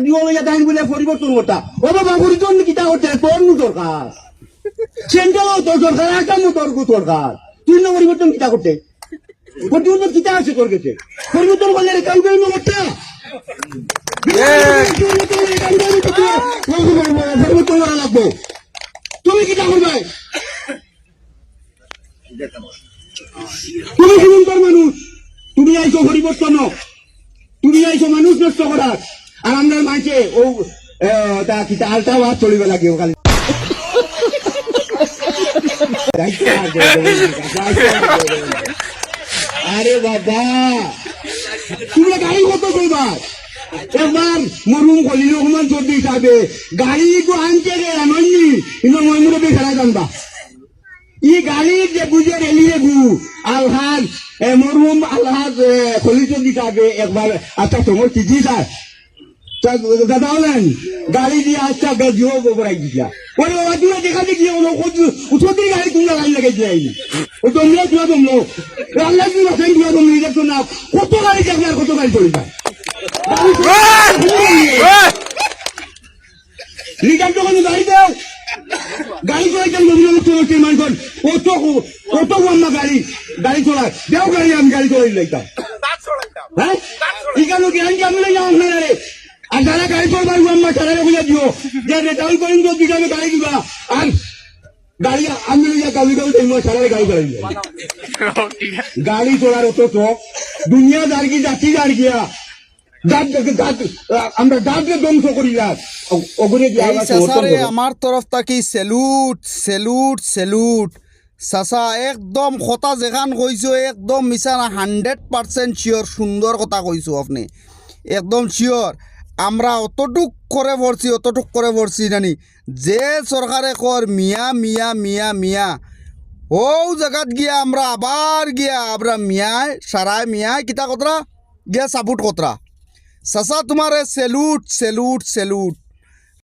দিও লইয়া দাইন বলে পরিবর্তন করতা ও বাবা পরিবর্তন কিতা করতে তোর নু দরকার সেন্টারও তোর দরকার আসামও তোর দরকার তুই না পরিবর্তন কিতা করতে পরিবর্তন কিতা আছে তোর কাছে পরিবর্তন করলে কাউ কেউ করতে পরিবর্তন করা লাগবো তুমি কিতা করবে তুমি হিন্দুর মানুষ তুমি আইছো পরিবর্তন তুমি আইছো মানুষ নষ্ট করার আর আমরা মাঝে ও তা কিতা আলটা ওয়াজ চলিবে লাগে ও খালি আরে বাবা তুমি গাড়ি কত করবার একবার মরুম গলি রহমান চোদ্দ হিসাবে গাড়ি তো আনতে গেল আননি কিন্তু ময়মুরে বেচারা জানবা ই গাড়ি যে বুঝে রেলিয়ে গু আলহাজ মরুম আলহাজ খলি চোদ্দ হিসাবে একবার আচ্ছা তোমার চিঠি স্যার দাদা হলেন গাড়ি দিয়ে আচ্ছা জিও গোবরাই দিয়া ওরে বাবা তুই দেখা দেখি উঠোতির গাড়ি তোমরা লাইন লাগাই দিয়ে আইনি ও তোমরা তুলা তোমরা আল্লাহ তুমি বাসেন তুলা তোমরা দেখছো না কত গাড়ি দেখবে আর কত গাড়ি চলে যায় লিটার যখন গাড়ি দেও গাড়ি চলাইতেন রবীন্দ্র চলছে মানুষ কত আমরা গাড়ি চলায় দেও গাড়ি আমি গাড়ি চলাই লাইতাম হ্যাঁ ঠিক আছে জ্ঞান আমি যাও রে আর যারা গাড়ি চলবার আমরা তারা বুঝে দিও যে রেটাউন করেন তো দিকে গাড়ি দিবা আর গাড়ি আমি গাড়ি দেখবো সারা গাড়ি গাড়ি গাড়ি চলার অত চোখ দুনিয়া দাঁড়িয়ে যাচ্ছি দাঁড়িয়ে আমরা দাঁতকে ধ্বংস করি আমার তরফ থাকি সেলুট সেলুট সেলুট চাচা একদম কথা যেখান কইছো একদম মিছা না 100% শিওর সুন্দর কথা কইছো আপনি একদম শিওর আমরা অতটুক করে পড়ছি জানি যে সরকারে কর মিয়া মিয়া মিয়া মিয়া ও জায়গাত গিয়া আমরা আবার গিয়া আমরা মিয়ায় সারায় মিয়ায় কিতা কতরা গিয়া সাপোর্ট কতরা চাচা তোমারে সেলুট সেলুট সেলুট